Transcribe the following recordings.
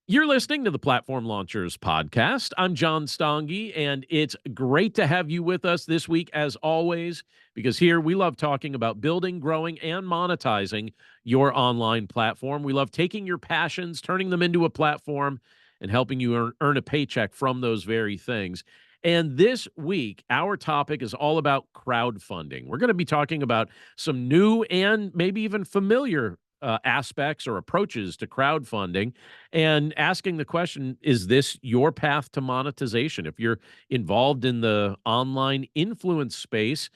You're listening to the Platform Launchers podcast. I'm John Stange, and it's great to have you with us this week, as always, because here we love talking about building, growing, and monetizing your online platform. We love taking your passions, turning them into a platform, and helping you earn a paycheck from those very things. And this week, our topic is all about crowdfunding. We're going to be talking about some new and maybe even familiar aspects or approaches to crowdfunding and asking the question, is this your path to monetization? If you're involved in the online influence space,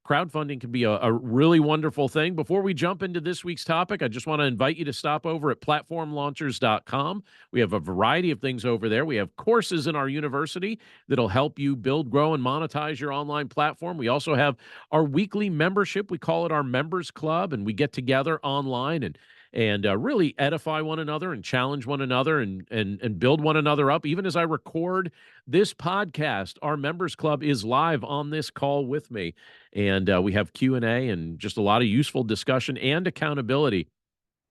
crowdfunding can be a really wonderful thing. Before we jump into this week's topic, I just want to invite you to stop over at platformlaunchers.com. We have a variety of things over there. We have courses in our university that'll help you build, grow, and monetize your online platform. We also have our weekly membership. We call it our Members Club, and we get together online and really edify one another and challenge one another and build one another up. Even as I record this podcast, our Members Club is live on this call with me. And we have Q&A and just a lot of useful discussion and accountability.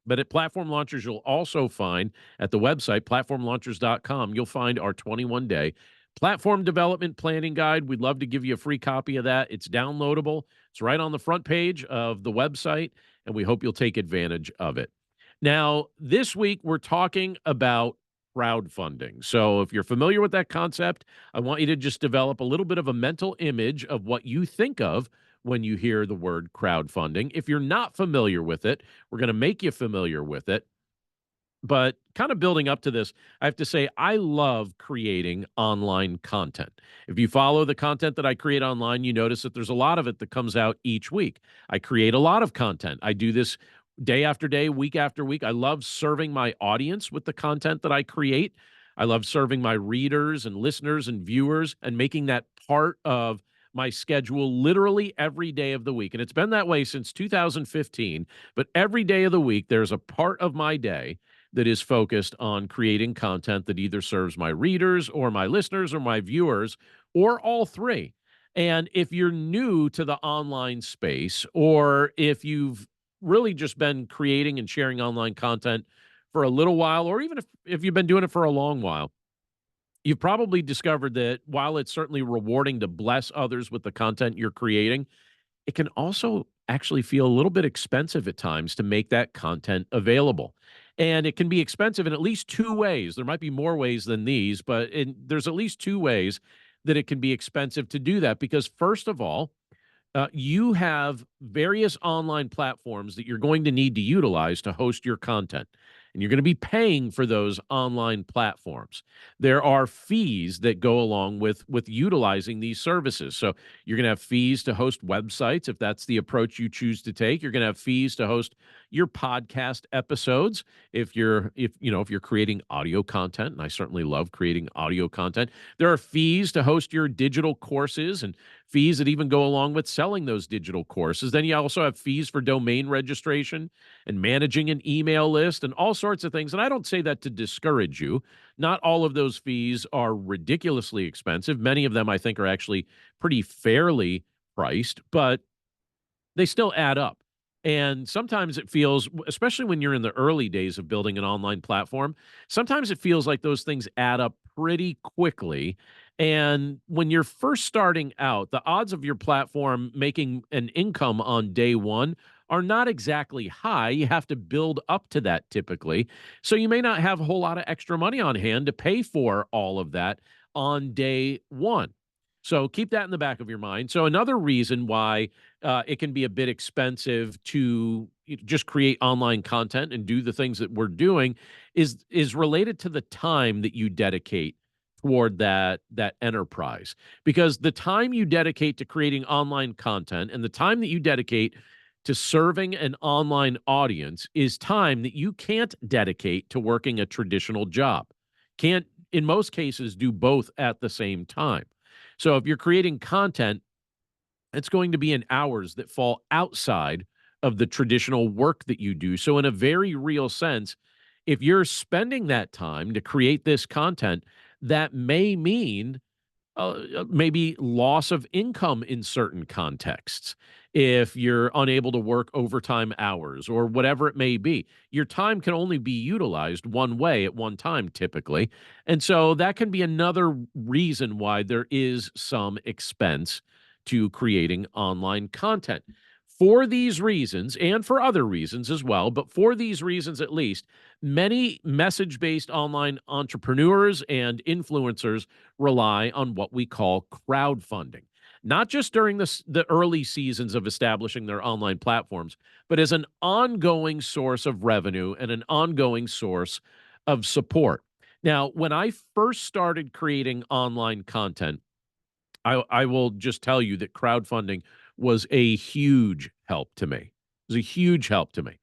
But at Platform Launchers, you'll also find at the website, platformlaunchers.com, you'll find our 21-day platform development planning guide. We'd love to give you a free copy of that. It's downloadable. It's right on the front page of the website, and we hope you'll take advantage of it. Now, this week, we're talking about crowdfunding. So if you're familiar with that concept, I want you to just develop a little bit of a mental image of what you think of when you hear the word crowdfunding. If you're not familiar with it, we're going to make you familiar with it. But kind of building up to this, I have to say, I love creating online content. If you follow the content that I create online, you notice that there's a lot of it that comes out each week. I create a lot of content. I do this day after day, week after week. I love serving my audience with the content that I create. I love serving my readers and listeners and viewers and making that part of my schedule literally every day of the week. And it's been that way since 2015. But every day of the week, there's a part of my day that is focused on creating content that either serves my readers or my listeners or my viewers or all three. And if you're new to the online space, or if you've really just been creating and sharing online content for a little while, or even if you've been doing it for a long while, you've probably discovered that while it's certainly rewarding to bless others with the content you're creating, it can also actually feel a little bit expensive at times to make that content available. And it can be expensive in at least two ways. There might be more ways than these, but there's at least two ways that it can be expensive to do that. Because first of all, you have various online platforms that you're going to need to utilize to host your content. And you're going to be paying for those online platforms. There are fees that go along with utilizing these services. So you're going to have fees to host websites if that's the approach you choose to take. You're going to have fees to host your podcast episodes if you're creating audio content, and I certainly love creating audio content. There are fees to host your digital courses and fees that even go along with selling those digital courses. Then you also have fees for domain registration and managing an email list and all sorts of things. And I don't say that to discourage you. Not all of those fees are ridiculously expensive. Many of them, I think, are actually pretty fairly priced, but they still add up. And sometimes it feels, especially when you're in the early days of building an online platform, sometimes it feels like those things add up pretty quickly. And when you're first starting out, the odds of your platform making an income on day one are not exactly high. You have to build up to that typically. So you may not have a whole lot of extra money on hand to pay for all of that on day one. So keep that in the back of your mind. So another reason why it can be a bit expensive to just create online content and do the things that we're doing is related to the time that you dedicate toward that enterprise. Because the time you dedicate to creating online content and the time that you dedicate to serving an online audience is time that you can't dedicate to working a traditional job. Can't, in most cases, do both at the same time. So if you're creating content, it's going to be in hours that fall outside of the traditional work that you do. So in a very real sense, if you're spending that time to create this content, that may mean maybe loss of income in certain contexts. If you're unable to work overtime hours or whatever it may be, your time can only be utilized one way at one time, typically. And so that can be another reason why there is some expense to creating online content. For these reasons, and for other reasons as well, but for these reasons at least, many message based online entrepreneurs and influencers rely on what we call crowdfunding, not just during the early seasons of establishing their online platforms, but as an ongoing source of revenue and an ongoing source of support. Now, when I first started creating online content, I will just tell you that crowdfunding was a huge help to me. It was a huge help to me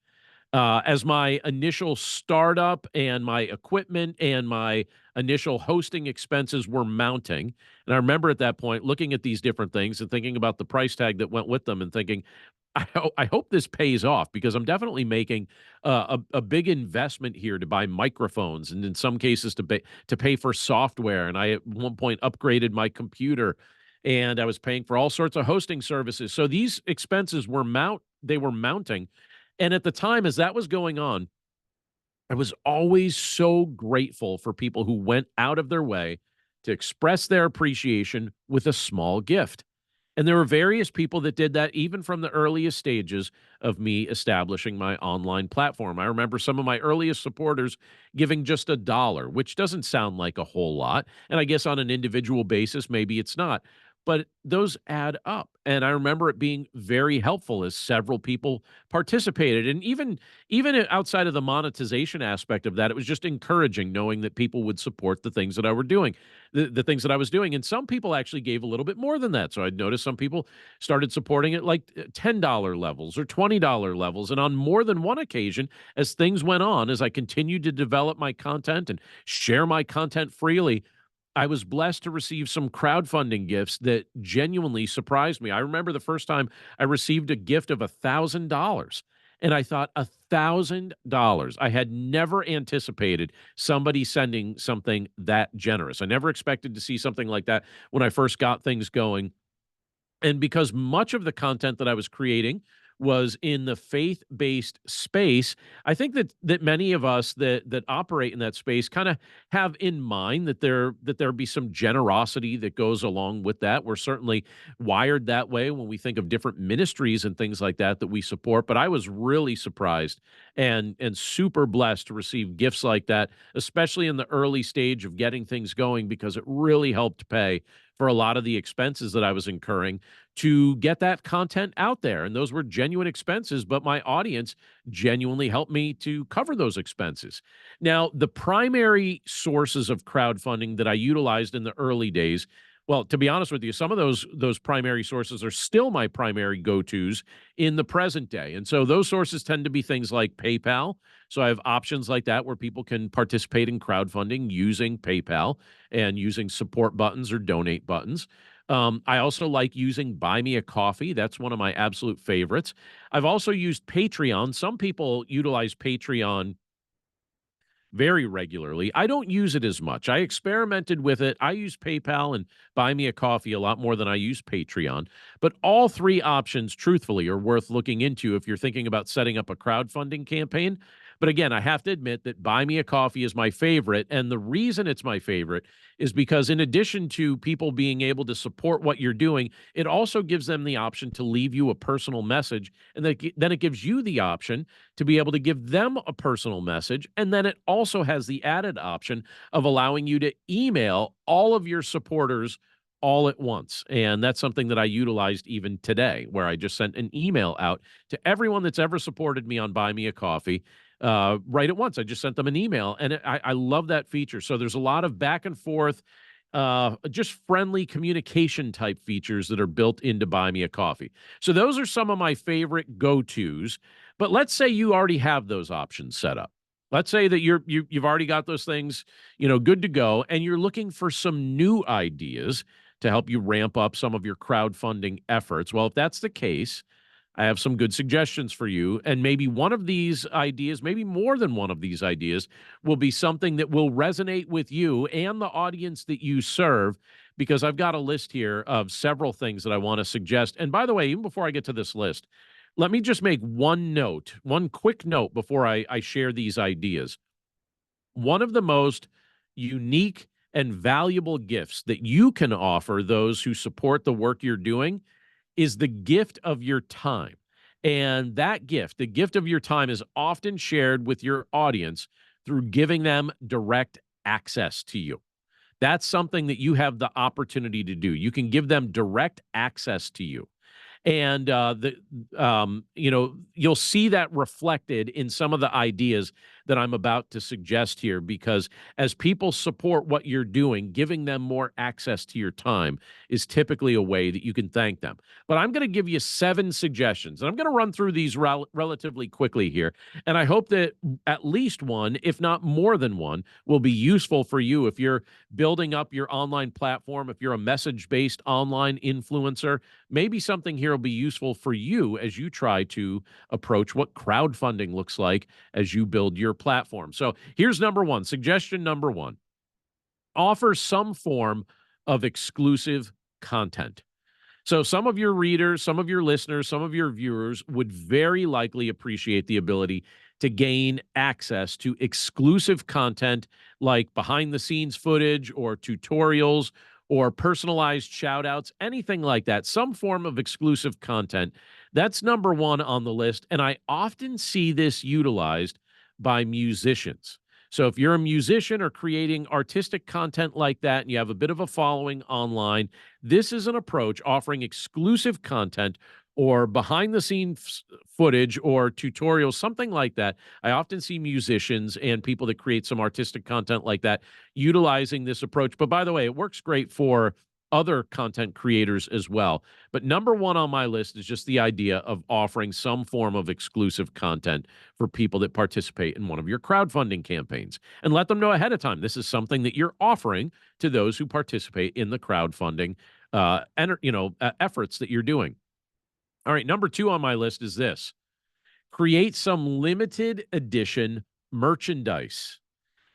as my initial startup and my equipment and my initial hosting expenses were mounting. And I remember at that point looking at these different things and thinking about the price tag that went with them and thinking, I hope this pays off because I'm definitely making a big investment here to buy microphones and in some cases to pay for software. And I at one point upgraded my computer and I was paying for all sorts of hosting services. So these expenses were mounting, and at the time, as that was going on, I was always so grateful for people who went out of their way to express their appreciation with a small gift. And there were various people that did that even from the earliest stages of me establishing my online platform. I remember some of my earliest supporters giving just $1, which doesn't sound like a whole lot. And I guess on an individual basis, maybe it's not. But those add up. And I remember it being very helpful as several people participated. And even outside of the monetization aspect of that, it was just encouraging knowing that people would support the things that I were doing the things that I was doing. And some people actually gave a little bit more than that. So I'd noticed some people started supporting it like $10 levels or $20 levels. And on more than one occasion, as things went on, as I continued to develop my content and share my content freely, I was blessed to receive some crowdfunding gifts that genuinely surprised me. I remember the first time I received a gift of $1,000. And I thought, $1,000. I had never anticipated somebody sending something that generous. I never expected to see something like that when I first got things going. And because much of the content that I was creating was in the faith-based space, I think that many of us that operate in that space kind of have in mind that there be some generosity that goes along with that. We're certainly wired that way when we think of different ministries and things like that we support. But I was really surprised and super blessed to receive gifts like that, especially in the early stage of getting things going, because it really helped pay for a lot of the expenses that I was incurring to get that content out there. And those were genuine expenses, but my audience genuinely helped me to cover those expenses. Now, the primary sources of crowdfunding that I utilized in the early days, well, to be honest with you, some of those primary sources are still my primary go-tos in the present day. And so those sources tend to be things like PayPal. So I have options like that where people can participate in crowdfunding using PayPal and using support buttons or donate buttons. I also like using Buy Me a Coffee. That's one of my absolute favorites. I've also used Patreon. Some people utilize Patreon very regularly. I don't use it as much. I experimented with it. I use PayPal and Buy Me a Coffee a lot more than I use Patreon. But all three options, truthfully, are worth looking into if you're thinking about setting up a crowdfunding campaign. But again, I have to admit that Buy Me a Coffee is my favorite. And the reason it's my favorite is because, in addition to people being able to support what you're doing, it also gives them the option to leave you a personal message. And then it gives you the option to be able to give them a personal message. And then it also has the added option of allowing you to email all of your supporters all at once. And that's something that I utilized even today, where I just sent an email out to everyone that's ever supported me on Buy Me a Coffee right at once. I just sent them an email, and I love that feature. So there's a lot of back and forth, just friendly communication type features that are built into Buy Me a Coffee. So those are some of my favorite go-tos. But let's say you already have those options set up. Let's say that you've already got those things, good to go, and you're looking for some new ideas to help you ramp up some of your crowdfunding efforts. Well, if that's the case, I have some good suggestions for you. And maybe one of these ideas, maybe more than one of these ideas, will be something that will resonate with you and the audience that you serve, because I've got a list here of several things that I want to suggest. And by the way, even before I get to this list, let me just make one quick note before I share these ideas. One of the most unique and valuable gifts that you can offer those who support the work you're doing is the gift of your time. And that gift, the gift of your time, is often shared with your audience through giving them direct access to you. That's something that you have the opportunity to do. You can give them direct access to you. And you'll see that reflected in some of the ideas that I'm about to suggest here, because as people support what you're doing, giving them more access to your time is typically a way that you can thank them. But I'm going to give you 7 suggestions, and I'm going to run through these relatively quickly here. And I hope that at least one, if not more than one, will be useful for you if you're building up your online platform, if you're a message-based online influencer. Maybe something here will be useful for you as you try to approach what crowdfunding looks like as you build your platform. So here's number one, suggestion number one: offer some form of exclusive content. So some of your readers, some of your listeners, some of your viewers would very likely appreciate the ability to gain access to exclusive content like behind the scenes footage or tutorials or personalized shout outs, anything like that, some form of exclusive content. That's number one on the list. And I often see this utilized by musicians. So if you're a musician or creating artistic content like that and you have a bit of a following online, this is an approach, offering exclusive content or behind the scenes footage or tutorials, something like that. I often see musicians and people that create some artistic content like that utilizing this approach. But by the way, it works great for other content creators as well. But number one on my list is just the idea of offering some form of exclusive content for people that participate in one of your crowdfunding campaigns, and let them know ahead of time this is something that you're offering to those who participate in the crowdfunding efforts that you're doing. All right, number 2 on my list is this: create some limited edition merchandise.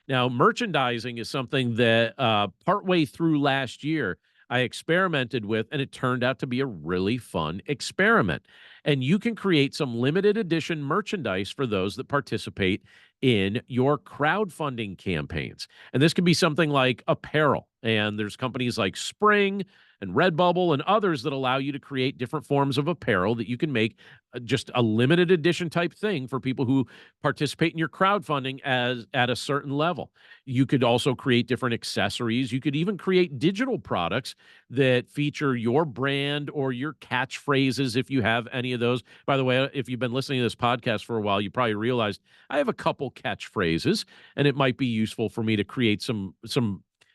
Now, merchandising is something that partway through last year I experimented with, and it turned out to be a really fun experiment. And you can create some limited edition merchandise for those that participate in your crowdfunding campaigns. And this could be something like apparel. And there's companies like Spring and Redbubble and others that allow you to create different forms of apparel that you can make just a limited edition type thing for people who participate in your crowdfunding as at a certain level. You could also create different accessories. You could even create digital products that feature your brand or your catchphrases if you have any of those. By the way, if you've been listening to this podcast for a while, you probably realized I have a couple catchphrases, and it might be useful for me to create some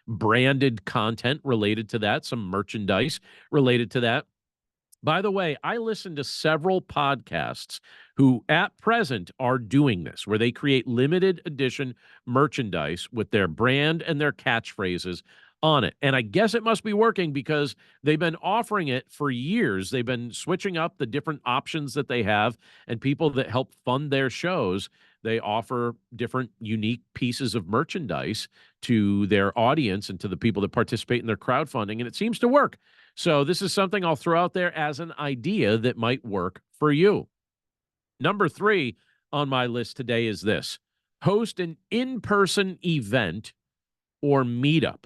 branded content related to that, some merchandise related to that. By the way, I listen to several podcasts who at present are doing this, where they create limited edition merchandise with their brand and their catchphrases on it. And I guess it must be working because they've been offering it for years. They've been switching up the different options that they have, and people that help fund their shows, they offer different unique pieces of merchandise to their audience and to the people that participate in their crowdfunding, and it seems to work. So this is something I'll throw out there as an idea that might work for you. Number 3 on my list today is this: host an in-person event or meetup.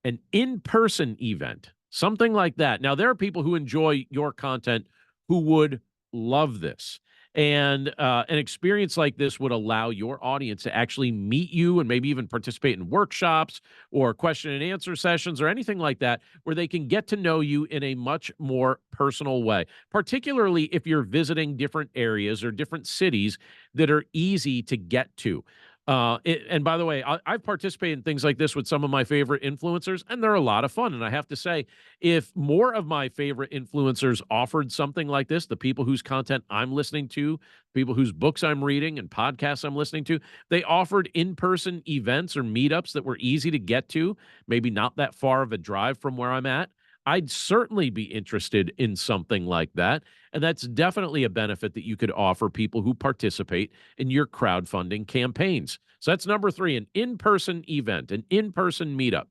An in-person event, something like that. Now, there are people who enjoy your content who would love this. And an experience like this would allow your audience to actually meet you and maybe even participate in workshops or question and answer sessions or anything like that, where they can get to know you in a much more personal way, particularly if you're visiting different areas or different cities that are easy to get to. And by the way, I've participated in things like this with some of my favorite influencers, and they're a lot of fun. And I have to say, if more of my favorite influencers offered something like this, the people whose content I'm listening to, people whose books I'm reading and podcasts I'm listening to, they offered in-person events or meetups that were easy to get to, maybe not that far of a drive from where I'm at, I'd certainly be interested in something like that. And that's definitely a benefit that you could offer people who participate in your crowdfunding campaigns. So that's number 3, an in-person event, an in-person meetup.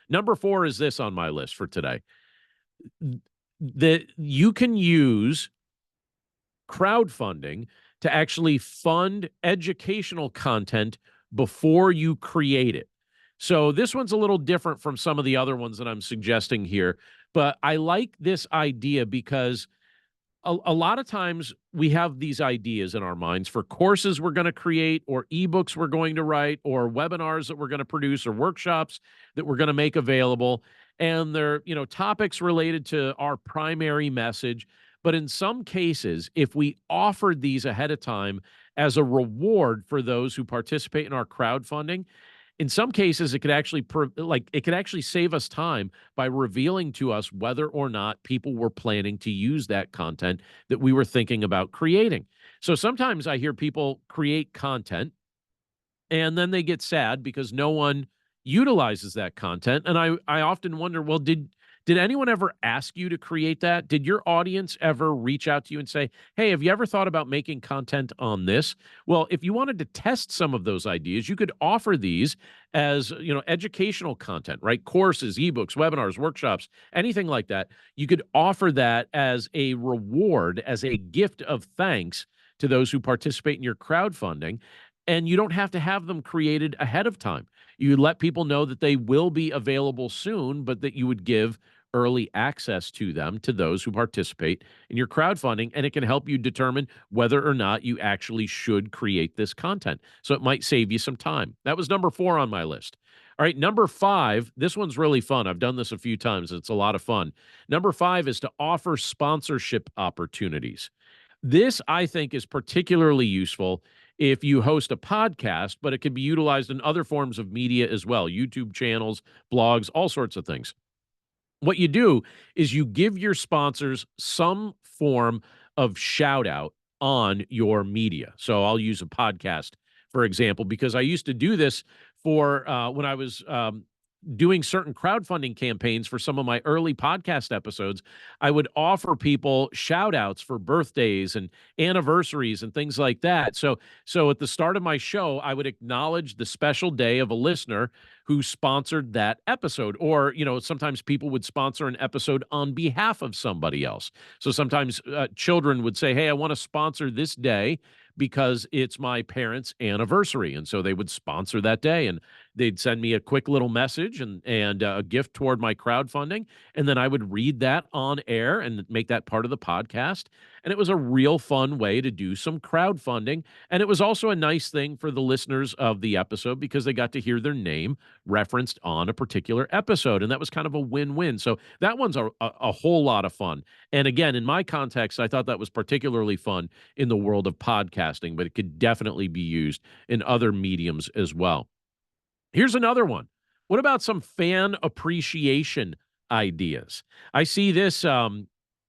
Number 4 is this on my list for today. That you can use crowdfunding to actually fund educational content before you create it. So this one's a little different from some of the other ones that I'm suggesting here, but I like this idea because a lot of times we have these ideas in our minds for courses we're going to create or ebooks we're going to write or webinars that we're going to produce or workshops that we're going to make available, and they're topics related to our primary message. But in some cases, if we offered these ahead of time as a reward for those who participate in our crowdfunding, in some cases it could actually it could actually save us time by revealing to us whether or not people were planning to use that content that we were thinking about creating. So sometimes I hear people create content and then they get sad because no one utilizes that content. And I often wonder, well, did anyone ever ask you to create that? Did your audience ever reach out to you and say, hey, have you ever thought about making content on this? Well, if you wanted to test some of those ideas, you could offer these as educational content, right? Courses, ebooks, webinars, workshops, anything like that. You could offer that as a reward, as a gift of thanks to those who participate in your crowdfunding. And you don't have to have them created ahead of time. You let people know that they will be available soon, but that you would give early access to them to those who participate in your crowdfunding, and it can help you determine whether or not you actually should create this content. So it might save you some time. That was number 4 on my list. All right, number 5, this one's really fun. I've done this a few times. It's a lot of fun. Number 5 is to offer sponsorship opportunities. This, I think, is particularly useful if you host a podcast, but it can be utilized in other forms of media as well, YouTube channels, blogs, all sorts of things. What you do is you give your sponsors some form of shout out on your media. So I'll use a podcast, for example, because I used to do this for when I was doing certain crowdfunding campaigns for some of my early podcast episodes. I would offer people shout outs for birthdays and anniversaries and things like that. So at the start of my show, I would acknowledge the special day of a listener who sponsored that episode. Or, sometimes people would sponsor an episode on behalf of somebody else. So sometimes children would say, hey, I want to sponsor this day because it's my parents' anniversary. And so they would sponsor that day, and they'd send me a quick little message and a gift toward my crowdfunding. And then I would read that on air and make that part of the podcast. And it was a real fun way to do some crowdfunding. And it was also a nice thing for the listeners of the episode because they got to hear their name referenced on a particular episode. And that was kind of a win-win. So that one's a whole lot of fun. And again, in my context, I thought that was particularly fun in the world of podcasting, but it could definitely be used in other mediums as well. Here's another one. What about some fan appreciation ideas? I see this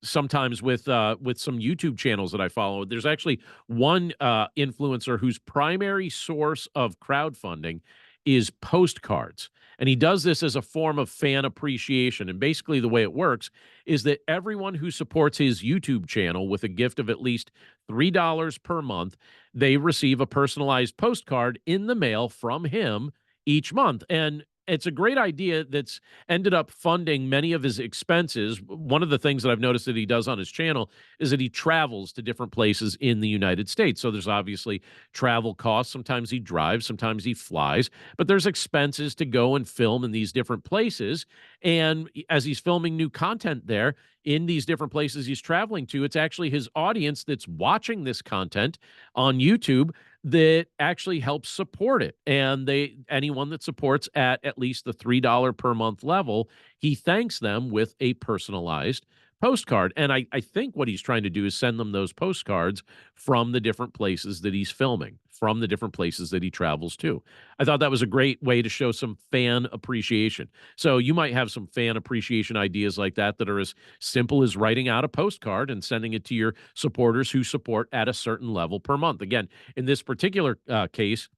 sometimes with some YouTube channels that I follow. There's actually one influencer whose primary source of crowdfunding is postcards. And he does this as a form of fan appreciation. And basically the way it works is that everyone who supports his YouTube channel with a gift of at least $3 per month, they receive a personalized postcard in the mail from him each month. And it's a great idea that's ended up funding many of his expenses. One of the things that I've noticed that he does on his channel is that he travels to different places in the United States. So there's obviously travel costs. Sometimes he drives, sometimes he flies, but there's expenses to go and film in these different places. And as he's filming new content there in these different places he's traveling to, it's actually his audience that's watching this content on YouTube that actually helps support it. And anyone that supports at least the $3 per month level, he thanks them with a personalized postcard. And I think what he's trying to do is send them those postcards from the different places that he's filming, from the different places that he travels to. I thought that was a great way to show some fan appreciation. So you might have some fan appreciation ideas like that are as simple as writing out a postcard and sending it to your supporters who support at a certain level per month. Again, in this particular case,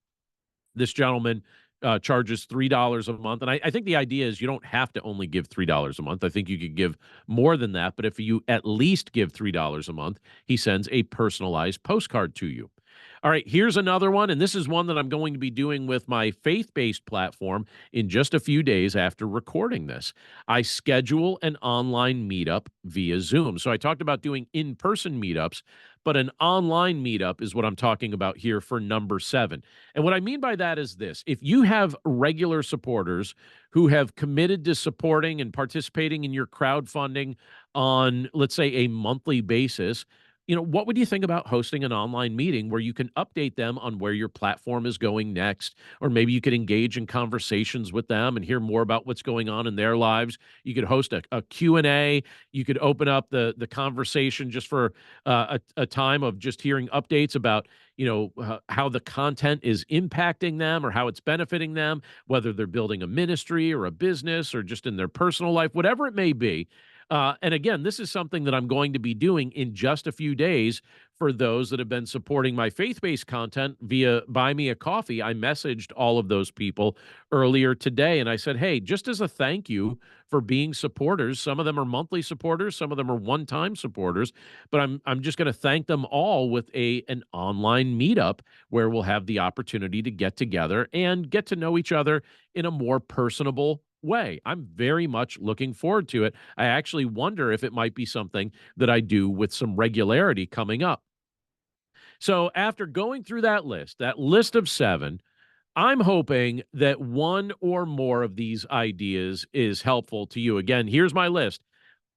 this gentleman charges $3 a month. And I think the idea is you don't have to only give $3 a month. I think you could give more than that. But if you at least give $3 a month, he sends a personalized postcard to you. All right, here's another one, and this is one that I'm going to be doing with my faith-based platform in just a few days after recording this. I schedule an online meetup via Zoom. So I talked about doing in-person meetups, but an online meetup is what I'm talking about here for number 7. And what I mean by that is this: if you have regular supporters who have committed to supporting and participating in your crowdfunding on, let's say, a monthly basis, what would you think about hosting an online meeting where you can update them on where your platform is going next? Or maybe you could engage in conversations with them and hear more about what's going on in their lives. You could host a Q&A. You could open up the conversation just for a time of just hearing updates about, how the content is impacting them or how it's benefiting them, whether they're building a ministry or a business or just in their personal life, whatever it may be. And again, this is something that I'm going to be doing in just a few days for those that have been supporting my faith-based content via Buy Me a Coffee. I messaged all of those people earlier today and I said, hey, just as a thank you for being supporters, some of them are monthly supporters, some of them are one-time supporters, but I'm just going to thank them all with an online meetup where we'll have the opportunity to get together and get to know each other in a more personable way. I'm very much looking forward to it. I actually wonder if it might be something that I do with some regularity coming up. So after going through that list of 7, I'm hoping that one or more of these ideas is helpful to you. Again, here's my list.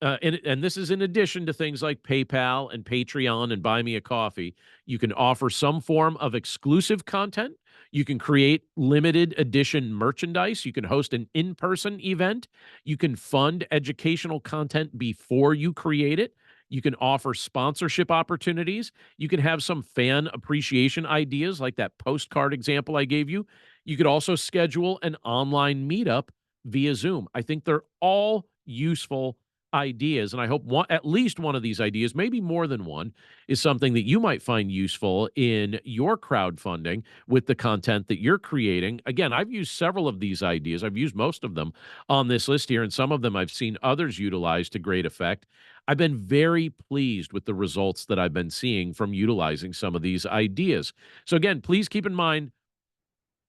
And this is in addition to things like PayPal and Patreon and Buy Me a Coffee. You can offer some form of exclusive content. You can create limited edition merchandise. You can host an in-person event. You can fund educational content before you create it. You can offer sponsorship opportunities. You can have some fan appreciation ideas like that postcard example I gave you. You could also schedule an online meetup via Zoom. I think they're all useful ideas, and I hope at least one of these ideas, maybe more than one, is something that you might find useful in your crowdfunding with the content that you're creating. Again, I've used several of these ideas. I've used most of them on this list here, and some of them I've seen others utilize to great effect. I've been very pleased with the results that I've been seeing from utilizing some of these ideas. So again, please keep in mind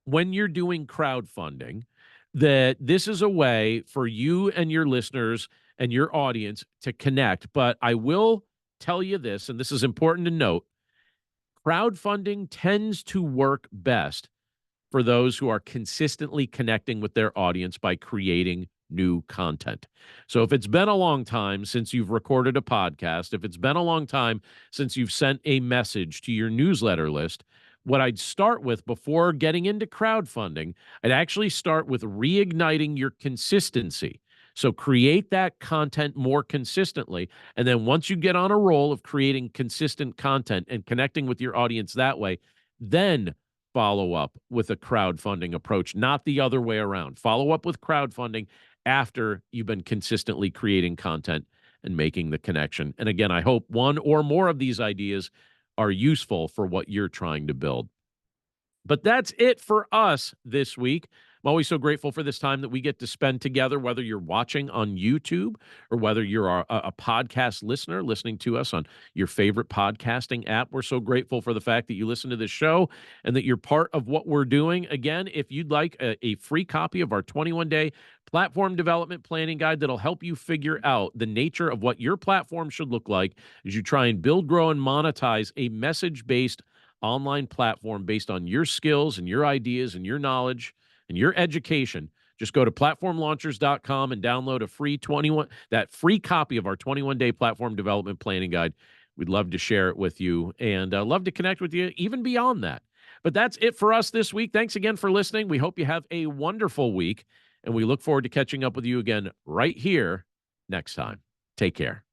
when you're doing crowdfunding that this is a way for you and your listeners and your audience to connect. But I will tell you this, and this is important to note: crowdfunding tends to work best for those who are consistently connecting with their audience by creating new content. So if it's been a long time since you've recorded a podcast, if it's been a long time since you've sent a message to your newsletter list, what I'd start with before getting into crowdfunding, I'd actually start with reigniting your consistency. So create that content more consistently. And then once you get on a roll of creating consistent content and connecting with your audience that way, then follow up with a crowdfunding approach, not the other way around. Follow up with crowdfunding after you've been consistently creating content and making the connection. And again, I hope one or more of these ideas are useful for what you're trying to build. But that's it for us this week. I'm always so grateful for this time that we get to spend together, whether you're watching on YouTube or whether you're a podcast listener listening to us on your favorite podcasting app. We're so grateful for the fact that you listen to this show and that you're part of what we're doing. Again, if you'd like a free copy of our 21-day platform development planning guide that'll help you figure out the nature of what your platform should look like as you try and build, grow, and monetize a message-based online platform based on your skills and your ideas and your knowledge and your education, just go to platformlaunchers.com and download a free copy of our 21-day platform development planning guide. We'd love to share it with you and love to connect with you even beyond that. But that's it for us this week. Thanks again for listening. We hope you have a wonderful week, and we look forward to catching up with you again right here next time. Take care.